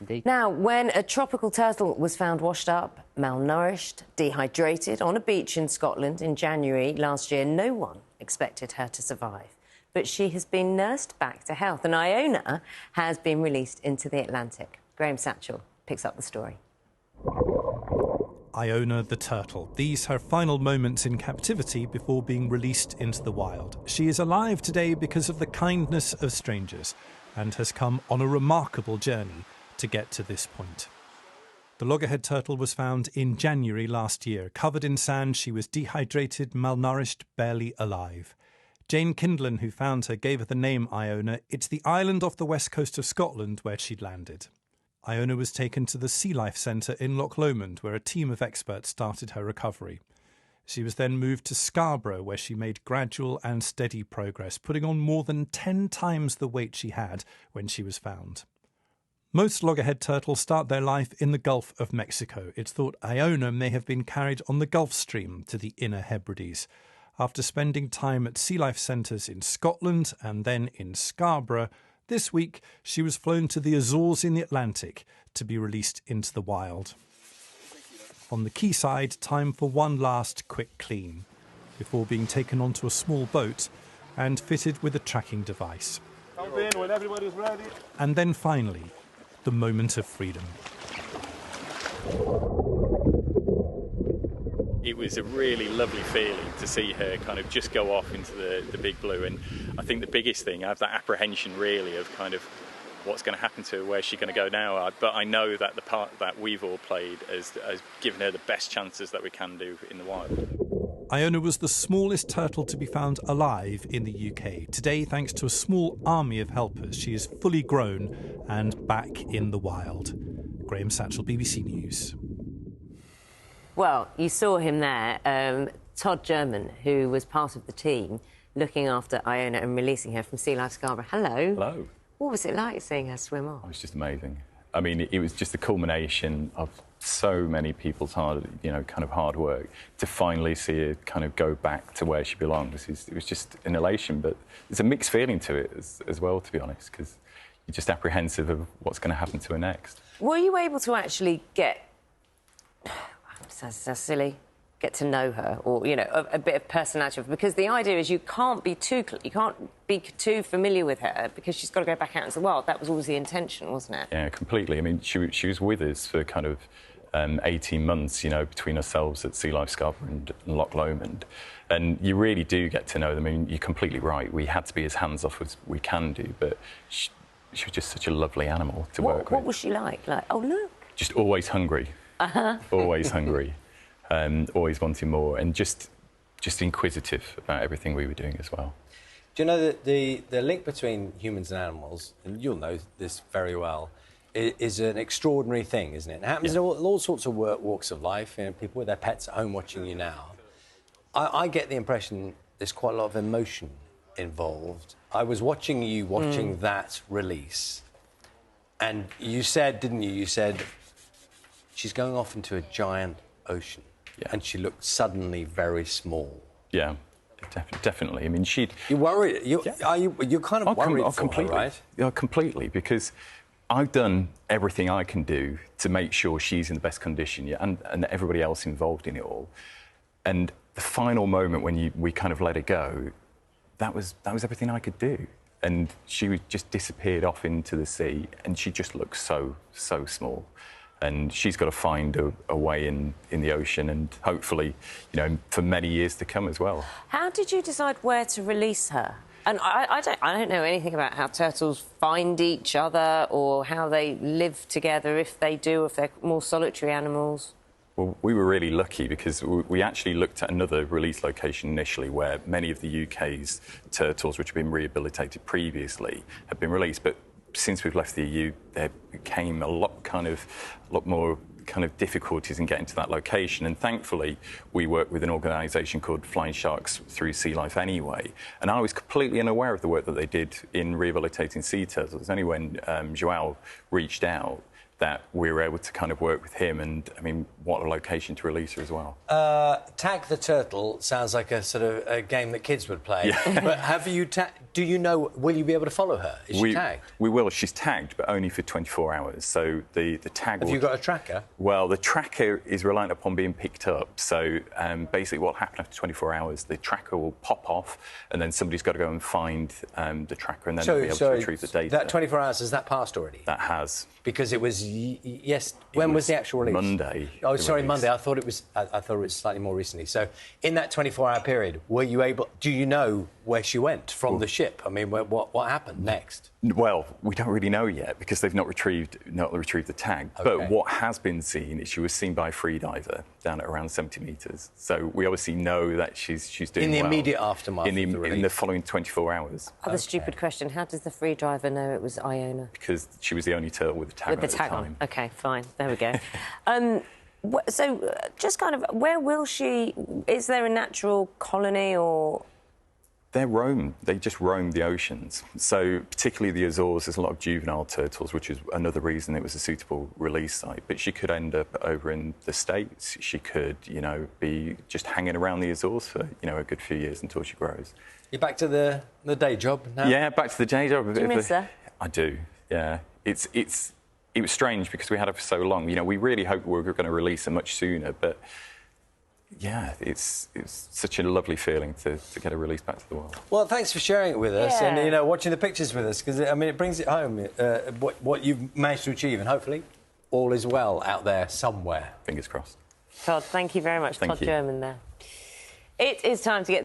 Indeed. Now, when a tropical turtle was found washed up, malnourished, dehydrated on a beach in Scotland in January last year, no one expected her to survive. But she has been nursed back to health, and Iona has been released into the Atlantic. Graham Satchell picks up the story. Iona the turtle. These her final moments in captivity before being released into the wild. She is alive today because of the kindness of strangers and has come on a remarkable journey to get to this point. The Loggerhead turtle was found in January last year. Covered in sand, she was dehydrated, malnourished, barely alive. Jane Kindlen, who found her, gave her the name Iona. It's the island off the west coast of Scotland where she'd landed. Iona was taken to the Sea Life Centre in Loch Lommond, where a team of experts started her recovery. She was then moved to Scarborough, where she made gradual and steady progress, putting on more than 10 times the weight she had when she was found. Most loggerhead turtles start their life in the Gulf of Mexico. It's thought Iona may have been carried on the Gulf Stream to the Inner Hebrides. After spending time at Sea Life Centres in Scotland and then in Scarborough, this week she was flown to the Azores in the Atlantic to be released into the wild. On the quayside, time for one last quick clean, before being taken onto a small boat and fitted with a tracking device. Come in when everybody's ready. And then finally, the moment of freedom. It was a really lovely feeling to see her kind of just go off into the big blue, and I think the biggest thing, I have that apprehension really of kind of what's going to happen to her, where's she going to go now, but I know that the part that we've all played has given her the best chances that we can do in the wild. Iona was the smallest turtle to be found alive in the UK. Today, thanks to a small army of helpers, she is fully grown and back in the wild. Graham Satchell, BBC News. Well, you saw him there, Todd German, who was part of the team looking after Iona and releasing her from Sea Life Scarborough. Hello. Hello. What was it like seeing her swim off? It was just amazing. I mean, it was just the culmination of so many people's hard work to finally see her kind of go back to where she belongs. It was just an elation, but there's a mixed feeling to it as well, to be honest, because you're just apprehensive of what's going to happen to her next. Were you able to actually get... Sounds silly. Get to know her, or a bit of personality, because the idea is you can't be too familiar with her because she's got to go back out into the wild. That was always the intention, wasn't it? Yeah, completely. I mean, she was with us for kind of 18 months, between ourselves at Sea Life Scarborough and Loch Lommond, and you really do get to know them. I mean, you're completely right. We had to be as hands-off as we can do, but she was just such a lovely animal to work with. What was she like? Like, oh look. Just always hungry. Always hungry. Always wanting more, and just inquisitive about everything we were doing as well. Do you know that the link between humans and animals, and you'll know this very well, is an extraordinary thing, isn't it? It happens in all sorts of walks of life. People with their pets at home watching you now. I get the impression there's quite a lot of emotion involved. I was watching you that release, and you said, didn't you? You said she's going off into a giant ocean. Yeah. And she looked suddenly very small. Yeah, definitely. I mean, You worried? You're kind of worried for her, right? Yeah, completely, because I've done everything I can do to make sure she's in the best condition, and everybody else involved in it all. And the final moment when we kind of let her go, that was everything I could do. And she just disappeared off into the sea, and she just looked so small. And she's got to find a way in the ocean, and hopefully, for many years to come as well. How did you decide where to release her? And I don't know anything about how turtles find each other or how they live together, if they do, if they're more solitary animals. Well, we were really lucky because we actually looked at another release location initially where many of the UK's turtles, which have been rehabilitated previously, have been released. But since we've left the EU, there became a lot more difficulties in getting to that location, and thankfully we work with an organisation called Flying Sharks through Sea Life anyway, and I was completely unaware of the work that they did in rehabilitating sea turtles. Only when Joao reached out that we were able to kind of work with him, and I mean, what a location to release her as well. Tag the Turtle sounds like a sort of a game that kids would play. Yeah. But have you do you know, will you be able to follow her? Is she tagged? We will. She's tagged, but only for 24 hours. So the tag... Have you got a tracker? Well, the tracker is reliant upon being picked up. So basically what will happen after 24 hours, the tracker will pop off, and then somebody's got to go and find the tracker, and then they'll be able to retrieve the data. That 24 hours, has that passed already? That has. Because it was... Yes. When was the actual release? Monday. Oh, sorry, Monday. I thought it was slightly more recently. So in that 24-hour period, were you able... Do you know where she went from the ship? I mean, what happened next? Well, we don't really know yet because they've not retrieved the tag. Okay. But what has been seen is she was seen by a freediver down at around 70 metres. So we obviously know that she's doing in the well. Immediate aftermath in the following 24 hours. Other stupid question: how does the free driver know it was Iona? Because she was the only turtle with the tag at the time. OK, fine. There we go. So, just kind of, where will she? Is there a natural colony or? They just roam the oceans. So particularly the Azores, there's a lot of juvenile turtles, which is another reason it was a suitable release site. But she could end up over in the States. She could, you know, be just hanging around the Azores for, you know, a good few years until she grows. You're back to the day job now? Yeah, back to the day job. Do you miss her? I do, yeah. It was strange because we had her for so long. You know, we really hoped we were going to release her much sooner, but... Yeah, it's such a lovely feeling to get a release back to the world. Well, thanks for sharing it with us and, you know, watching the pictures with us, because, I mean, it brings it home, what you've managed to achieve, and hopefully all is well out there somewhere. Fingers crossed. Todd, thank you very much. Thank Todd you. German there. It is time to get...